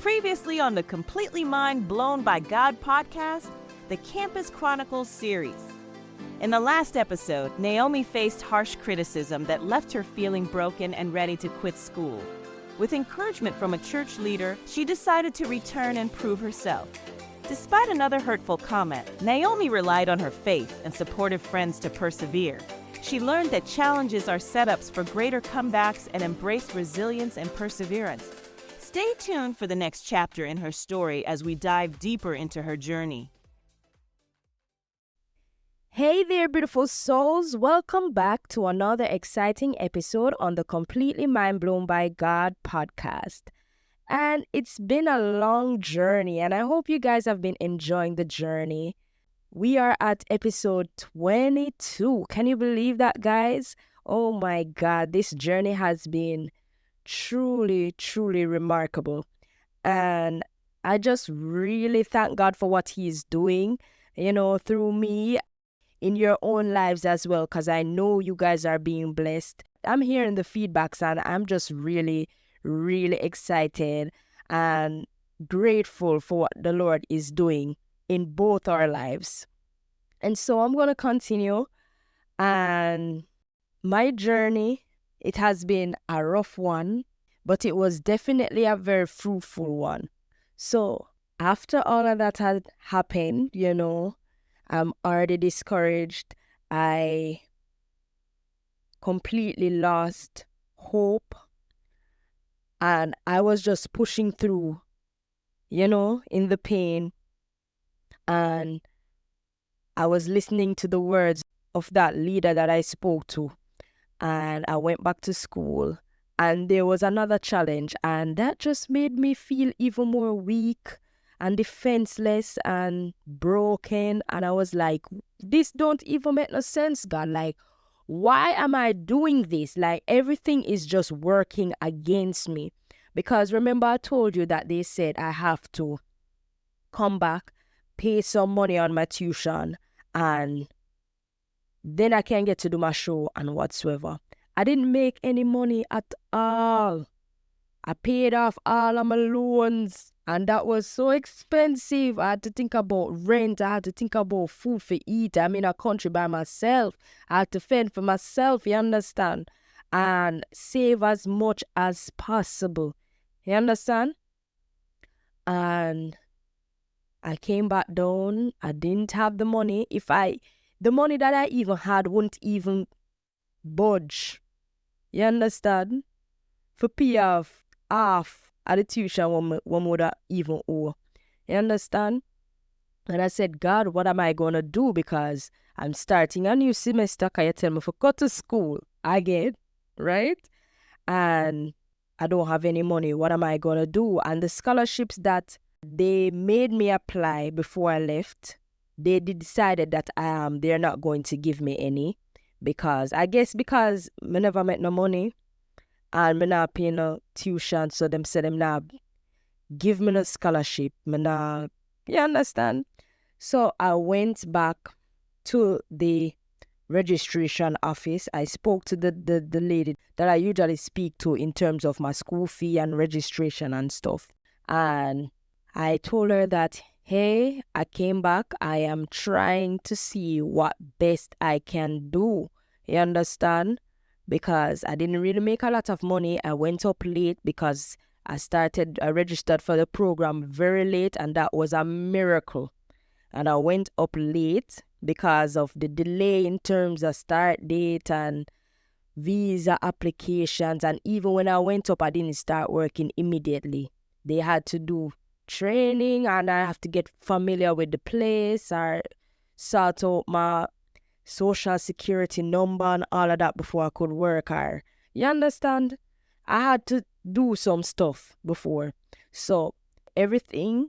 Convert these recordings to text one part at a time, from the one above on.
Previously on the Completely Mind Blown by God podcast, the Campus Chronicles series. In the last episode, Naomi faced harsh criticism that left her feeling broken and ready to quit school. With encouragement from a church leader, she decided to return and prove herself. Despite another hurtful comment, Naomi relied on her faith and supportive friends to persevere. She learned that challenges are setups for greater comebacks and embraced resilience and perseverance. Stay tuned for the next chapter in her story as we dive deeper into her journey. Hey there, beautiful souls. Welcome back to another exciting episode on the Completely Mind Blown by God podcast. And it's been a long journey, and I hope you guys have been enjoying the journey. We are at episode 22. Can you believe that, guys? Oh my God, this journey has been truly remarkable. And I just really thank God for what He's doing, through me in your own lives as well, because I know you guys are being blessed. I'm hearing the feedbacks and I'm just really excited and grateful for what the Lord is doing in both our lives. And so I'm going to continue. And my journey, it has been a rough one, but it was definitely a very fruitful one. So after all of that had happened, I'm already discouraged. I completely lost hope. And I was just pushing through, in the pain. And I was listening to the words of that leader that I spoke to. And I went back to school. And there was another challenge. And that just made me feel even more weak and defenseless and broken. And I was like, this don't even make no sense, God. Like, why am I doing this? Like, everything is just working against me. Because remember, I told you that they said I have to come back, pay some money on my tuition, and then I can get to do my show and whatsoever. I didn't make any money at all. I paid off all of my loans, and that was so expensive. I had to think about rent. I had to think about food for eat. I'm in a country by myself. I had to fend for myself, you understand? And save as much as possible. You understand? And I came back down. I didn't have the money. The money that I even had wouldn't even budge. You understand? For pay off half of the tuition one would even owe. You understand? And I said, God, what am I going to do? Because I'm starting a new semester. Can you tell me to go to school again? Right? And I don't have any money. What am I going to do? And the scholarships that they made me apply before I left, they decided that they're not going to give me any. Because I never met no money. And me not pay no tuition, so them said them not give me no scholarship. You understand? So I went back to the registration office. I spoke to the lady that I usually speak to in terms of my school fee and registration and stuff. And I told her that, hey, I came back. I am trying to see what best I can do. You understand? Because I didn't really make a lot of money. I went up late because I registered for the program very late, and that was a miracle. And I went up late because of the delay in terms of start date and visa applications. And even when I went up, I didn't start working immediately. They had to do training, and I have to get familiar with the place or sort out my social security number and all of that before I could work. Or you understand? I had to do some stuff before. So everything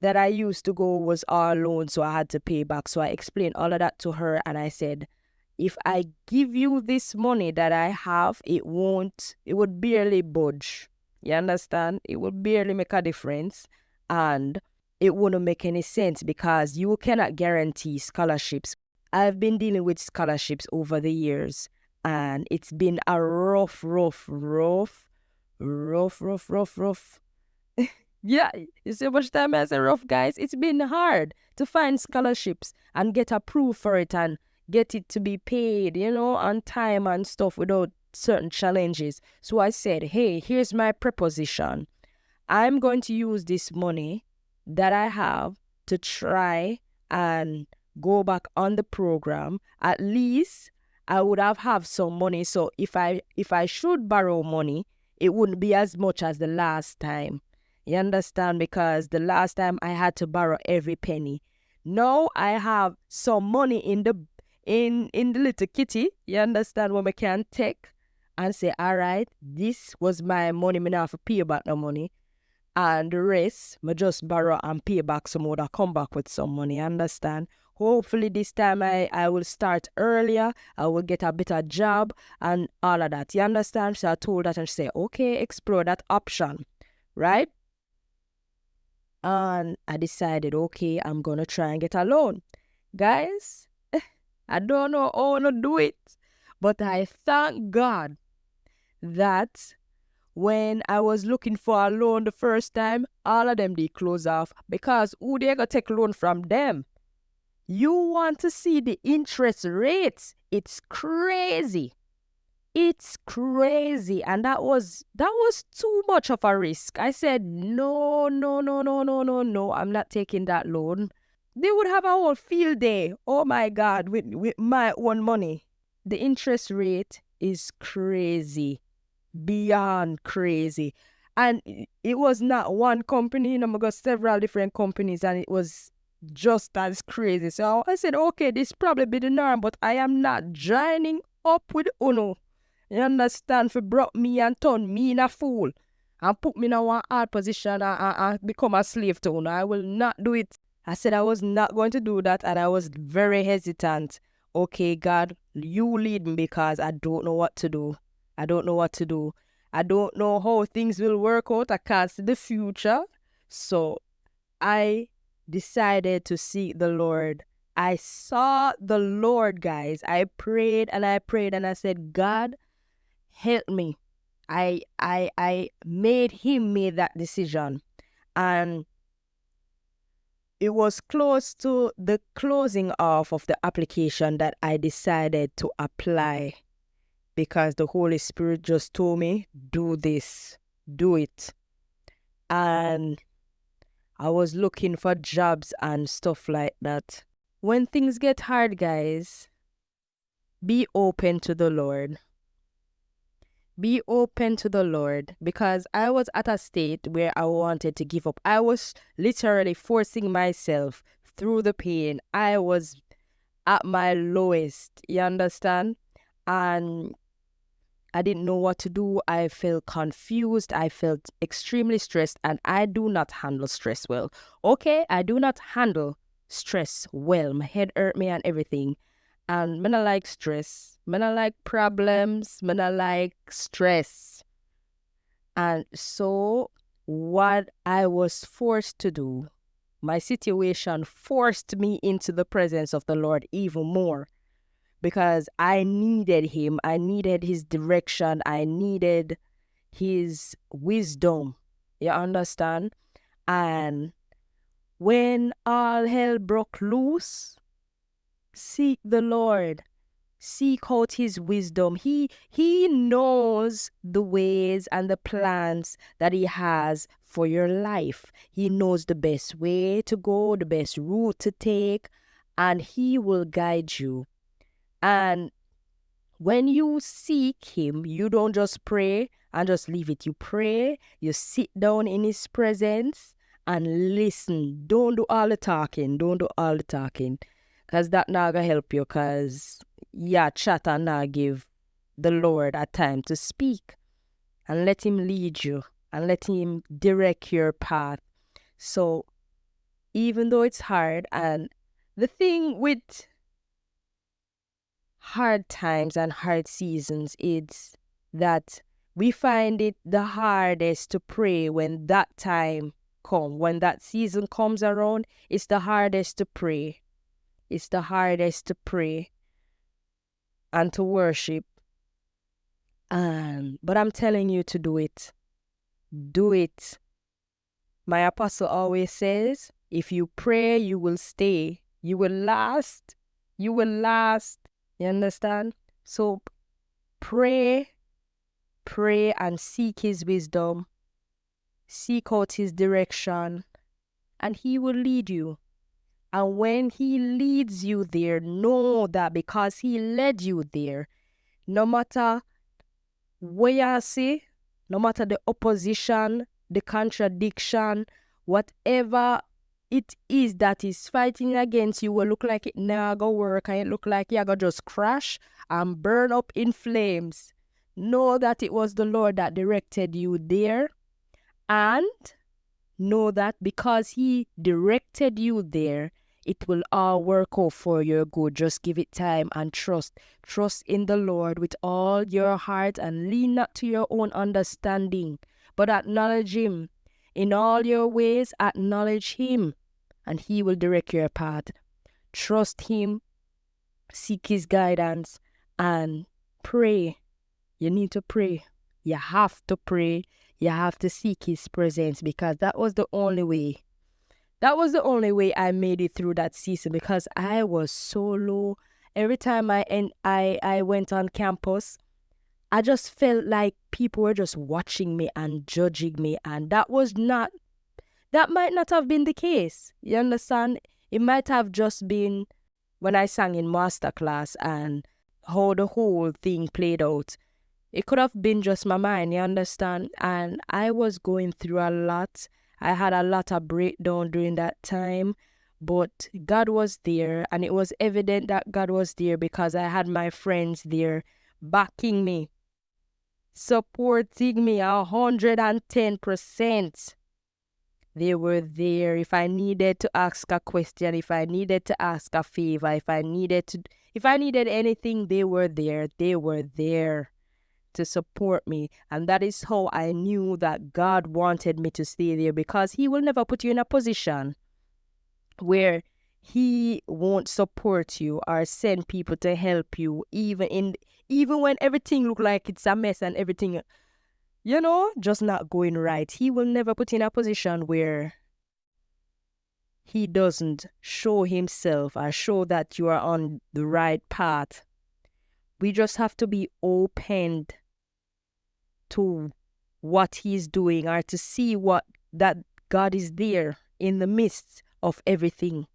that I used to go was all loan, so I had to pay back. So I explained all of that to her, and I said, if I give you this money that I have, it would barely budge. You understand? It would barely make a difference, and it wouldn't make any sense because you cannot guarantee scholarships. I've been dealing with scholarships over the years, and it's been a rough Yeah, you see how much time I say rough, guys? It's been hard to find scholarships and get approved for it and get it to be paid, on time and stuff without certain challenges. So I said, hey, here's my preposition. I'm going to use this money that I have to try and go back on the program. At least I would have some money. So if I should borrow money, it wouldn't be as much as the last time. You understand? Because the last time I had to borrow every penny. Now I have some money in the little kitty. You understand, what we can take and say, all right, this was my money. Me not have to pay back no money. And the rest, I just borrow and pay back some more. I come back with some money, understand? Hopefully this time I will start earlier. I will get a better job and all of that. You understand? So I told that and she said, okay, explore that option, right? And I decided, okay, I'm going to try and get a loan. Guys, I don't know how to do it, but I thank God that when I was looking for a loan the first time, all of them did close off because who they gonna take loan from them? You want to see the interest rates? It's crazy. It's crazy. And that was too much of a risk. I said, no, no, no, no, no, no, no. I'm not taking that loan. They would have a whole field day. Oh my God, with my own money. The interest rate is crazy. Beyond crazy. And it was not one company, I got several different companies and it was just as crazy. So I said, okay, this probably be the norm, but I am not joining up with Uno. You understand? For brought me and turn me in a fool and put me in a one hard position and become a slave to Uno. I will not do it. I said I was not going to do that and I was very hesitant. Okay, God, you lead me because I don't know what to do. I don't know what to do. I don't know how things will work out. I can't see the future. So I decided to seek the Lord. I saw the Lord, guys. I prayed and I prayed and I said, God, help me. I made him make that decision. And it was close to the closing off of the application that I decided to apply because the Holy Spirit just told me, do this, do it. And I was looking for jobs and stuff like that. When things get hard, guys, be open to the Lord. Be open to the Lord, because I was at a state where I wanted to give up. I was literally forcing myself through the pain. I was at my lowest, you understand? And I didn't know what to do. I felt confused. I felt extremely stressed, and I do not handle stress well. Okay, I do not handle stress well. My head hurt me and everything. And I like stress. I like problems. I like stress. And so what I was forced to do, my situation forced me into the presence of the Lord even more. Because I needed him. I needed his direction. I needed his wisdom. You understand? And when all hell broke loose, seek the Lord. Seek out his wisdom. He knows the ways and the plans that he has for your life. He knows the best way to go, the best route to take, and he will guide you. And when you seek him, you don't just pray and just leave it. You pray, you sit down in his presence and listen. Don't do all the talking. Don't do all the talking. Because that not going to help you. Because, chat and not give the Lord a time to speak. And let him lead you. And let him direct your path. So, even though it's hard, and the thing with hard times and hard seasons is that we find it the hardest to pray when that time comes. When that season comes around, it's the hardest to pray. It's the hardest to pray and to worship. But I'm telling you to do it. Do it. my apostle always says, if you pray, you will stay. You will last. You will last. You understand? So pray and seek his wisdom. Seek out his direction, and he will lead you. And when he leads you there, know that because he led you there, no matter where you see, no matter the opposition, the contradiction, whatever it is that is fighting against you, will look like it now go work and it look like you're going to just crash and burn up in flames. Know that it was the Lord that directed you there, and know that because he directed you there, it will all work out for your good. Just give it time and trust. Trust in the Lord with all your heart and lean not to your own understanding, but acknowledge him. In all your ways, acknowledge him, and he will direct your path. Trust him, seek his guidance, and pray. You need to pray. You have to pray. You have to seek his presence, because that was the only way. That was the only way I made it through that season, because I was so low. Every time I went on campus, I just felt like people were just watching me and judging me, and that might not have been the case. You understand? It might have just been when I sang in masterclass and how the whole thing played out. It could have been just my mind, you understand? And I was going through a lot. I had a lot of breakdown during that time, but God was there, and it was evident that God was there because I had my friends there backing me, supporting me 110%. They were there. If I needed to ask a question, if I needed to ask a favor, if I needed anything, they were there. They were there to support me. And that is how I knew that God wanted me to stay there, because he will never put you in a position where he won't support you or send people to help you, even when everything look like it's a mess and everything, just not going right. He will never put you in a position where he doesn't show himself or show that you are on the right path. We just have to be open to what he's doing, or to see that God is there in the midst of everything.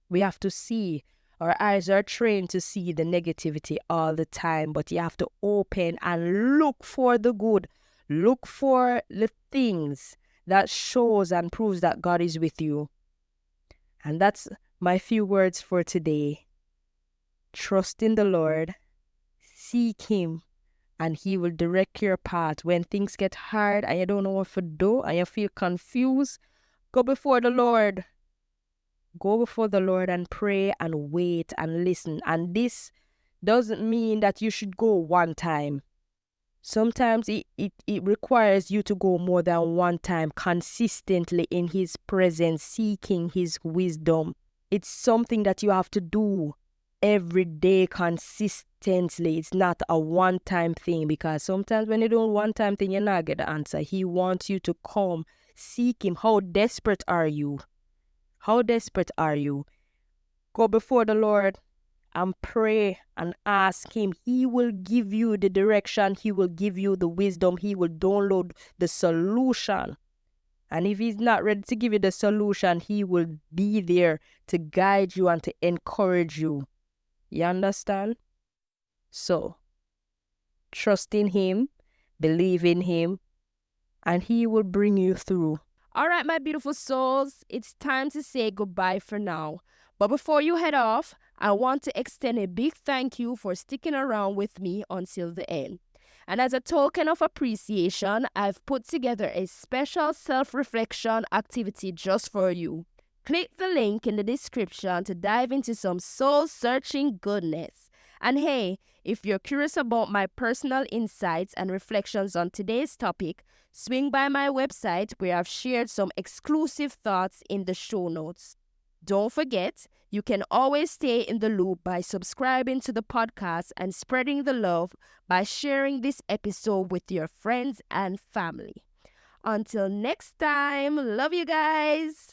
We have to see. Our eyes are trained to see the negativity all the time, but you have to open and look for the good. Look for the things that shows and proves that God is with you. And that's my few words for today. Trust in the Lord. Seek him, and he will direct your path. When things get hard and you don't know what to do and you feel confused, go before the Lord. Go before the Lord and pray and wait and listen. And this doesn't mean that you should go one time. Sometimes it requires you to go more than one time, consistently in his presence, seeking his wisdom. It's something that you have to do every day consistently. It's not a one-time thing, because sometimes when you do a one-time thing, you're not get the answer. He wants you to come seek him. How desperate are you? How desperate are you? Go before the Lord and pray and ask him. He will give you the direction. He will give you the wisdom. He will download the solution. And if he's not ready to give you the solution, he will be there to guide you and to encourage you. You understand? So, trust in him, believe in him, and he will bring you through. All right, my beautiful souls, it's time to say goodbye for now. But before you head off, I want to extend a big thank you for sticking around with me until the end. And as a token of appreciation, I've put together a special self-reflection activity just for you. Click the link in the description to dive into some soul-searching goodness. And hey, if you're curious about my personal insights and reflections on today's topic, swing by my website where I've shared some exclusive thoughts in the show notes. Don't forget, you can always stay in the loop by subscribing to the podcast and spreading the love by sharing this episode with your friends and family. Until next time, love you guys.